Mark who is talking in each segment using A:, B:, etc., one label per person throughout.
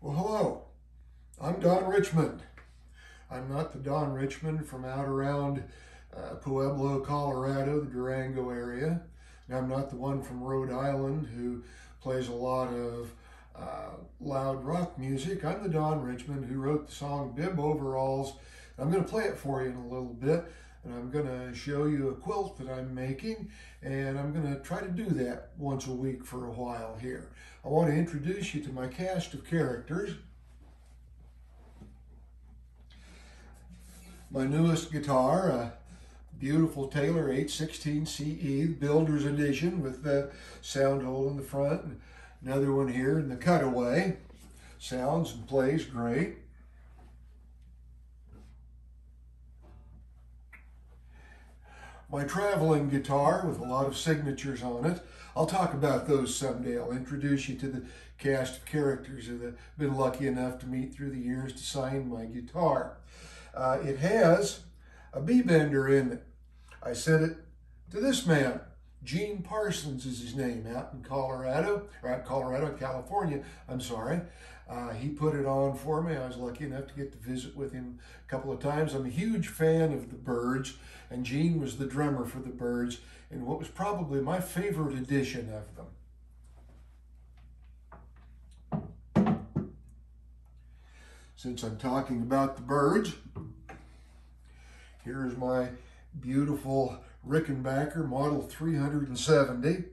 A: Well, hello, I'm Don Richmond. I'm not the Don Richmond from out around Pueblo, Colorado, the Durango area. And I'm not the one from Rhode Island who plays a lot of loud rock music. I'm the Don Richmond who wrote the song Bib Overalls. I'm going to play it for you in a little bit, and I'm going to show you a quilt that I'm making, and I'm going to try to do that once a week for a while here. I want to introduce you to my cast of characters. My newest guitar, a beautiful Taylor 816 CE, Builder's Edition with the sound hole in the front, and another one here in the cutaway. Sounds and plays great. My traveling guitar with a lot of signatures on it. I'll talk about those someday. I'll introduce you to the cast of characters that have been lucky enough to meet through the years to sign my guitar. It has a B-bender in it. I sent it to this man. Gene Parsons is his name, out in California, I'm sorry. He put it on for me. I was lucky enough to get to visit with him a couple of times. I'm a huge fan of the Byrds, and Gene was the drummer for the Byrds in what was probably my favorite edition of them. Since I'm talking about the Byrds, here is my beautiful Rickenbacker Model 370.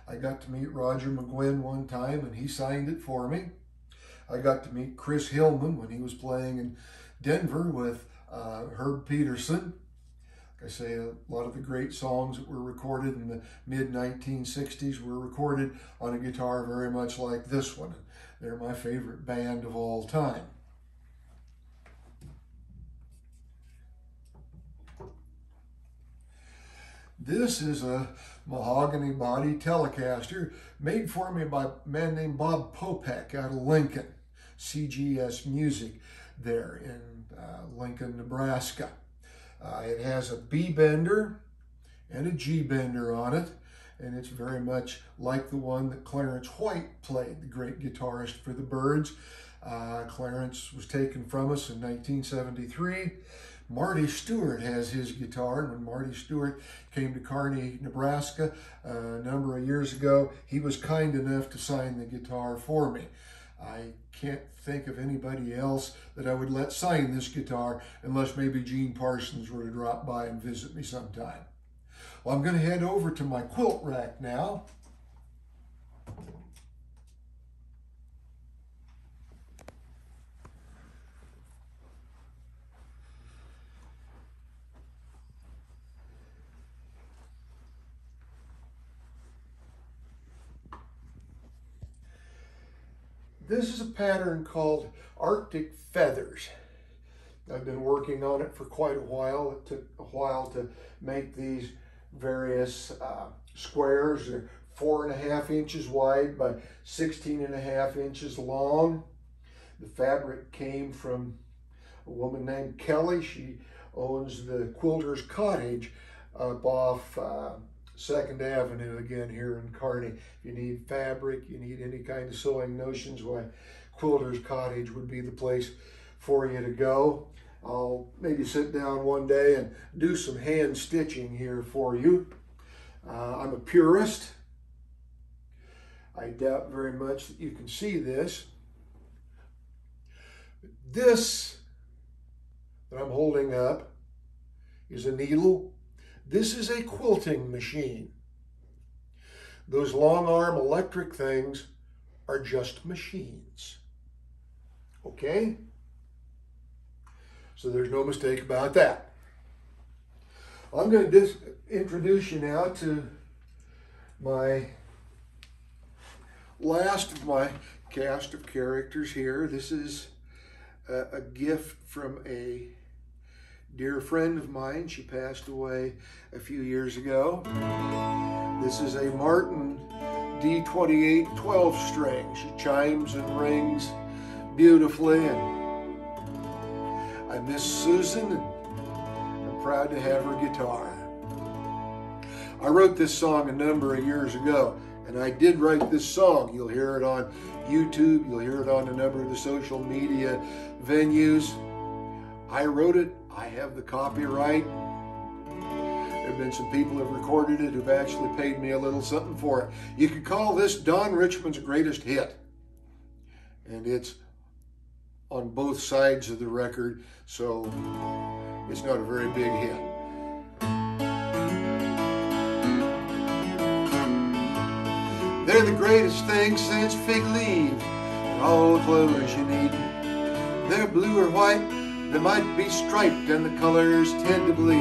A: I got to meet Roger McGuinn one time and he signed it for me. I got to meet Chris Hillman when he was playing in Denver with Herb Peterson. Like I say, a lot of the great songs that were recorded in the mid-1960s were recorded on a guitar very much like this one. They're my favorite band of all time. This is a mahogany body Telecaster made for me by a man named Bob Popek out of Lincoln, CGS Music there in Lincoln, Nebraska. It has a B bender and a G bender on it, and it's very much like the one that Clarence White played, the great guitarist for the Byrds. Clarence was taken from us in 1973. Marty Stewart has his guitar, and when Marty Stewart came to Kearney, Nebraska a number of years ago, he was kind enough to sign the guitar for me. I can't think of anybody else that I would let sign this guitar unless maybe Gene Parsons were to drop by and visit me sometime. Well, I'm going to head over to my quilt rack now. This is a pattern called Arctic Feathers. I've been working on it for quite a while. It took a while to make these various squares. They're 4.5 inches wide by 16.5 inches long. The fabric came from a woman named Kelly. She owns the Quilter's Cottage up off 2nd Avenue again here in Kearney. If you need fabric, you need any kind of sewing notions, why Quilter's Cottage would be the place for you to go. I'll maybe sit down one day and do some hand stitching here for you. I'm a purist. I doubt very much that you can see this. This that I'm holding up is a needle. This is a quilting machine. Those long arm electric things are just machines. Okay? So there's no mistake about that. I'm going to introduce you now to my last of my cast of characters here. This is a gift from a dear friend of mine. She passed away a few years ago. This is a Martin D28 12 string. She chimes and rings beautifully, and I miss Susan, and I'm proud to have her guitar. I wrote this song a number of years ago, And I did write this song. You'll hear it on YouTube. You'll hear it on a number of the social media venues. I wrote it. I have the copyright. There have been some people who have recorded it who've actually paid me a little something for it. You could call this Don Richmond's greatest hit. And it's on both sides of the record, so it's not a very big hit. They're the greatest thing since fig leaves and all the clothes you need. They're blue or white, they might be striped, and the colors tend to bleed.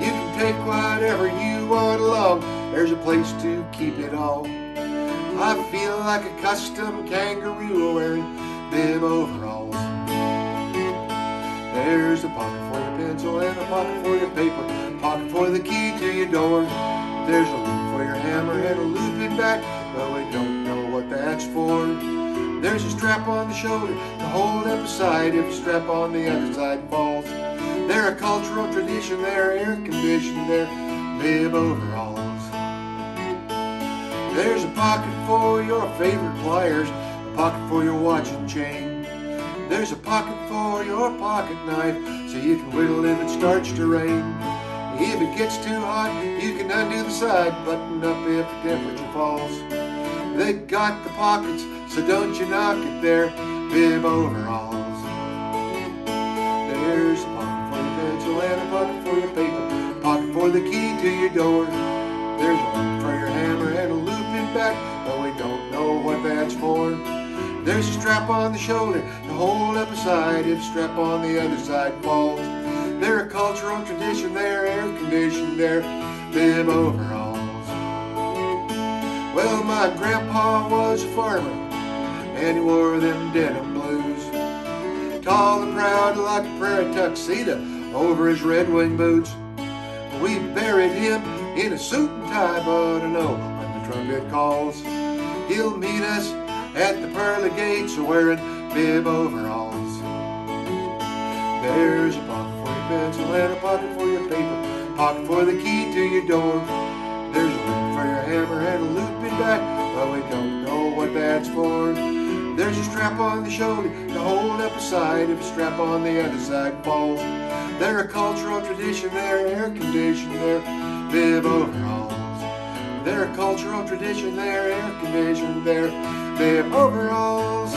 A: You can take whatever you want along, there's a place to keep it all. I feel like a custom kangaroo wearing bib overalls. There's a pocket for your pencil and a pocket for your paper, pocket for the key to your door. There's a loop for your hammer and a looping back, but we don't know what that's for. There's a strap on the shoulder to hold up a side if the strap on the other side falls. They're a cultural tradition, they're air conditioned, they're bib overalls. There's a pocket for your favorite pliers, a pocket for your watch and chain. There's a pocket for your pocket knife, so you can whittle if it starts to rain. If it gets too hot, you can undo the side button up if the temperature falls. They got the pockets, so don't you knock it, they're bib overalls. There's a pocket for your pencil and a pocket for your paper, pocket for the key to your door. There's a loop for your hammer and a looping back, but we don't know what that's for. There's a strap on the shoulder to hold up a side if the strap on the other side falls. They're a cultural tradition, they're air conditioned, they're bib overalls. Well, my grandpa was a farmer, and he wore them denim blues. Tall and proud like a prairie tuxedo over his Red Wing boots. We buried him in a suit and tie, but I know when the trumpet calls, he'll meet us at the pearly gates wearing bib overalls. There's a pocket for your pencil and a pocket for your paper, pocket for the key to your door. There's a loop for your hammer and a looping back, but we don't know what that's for. There's a strap on the shoulder to hold up a side if a strap on the other side falls. They're a cultural tradition, they're air conditioned, they're bib overalls. They're a cultural tradition, they're air conditioned, they're bib overalls.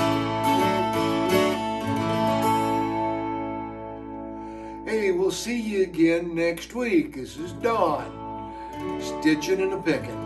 A: Hey, we'll see you again next week. This is Don, stitching and a picking.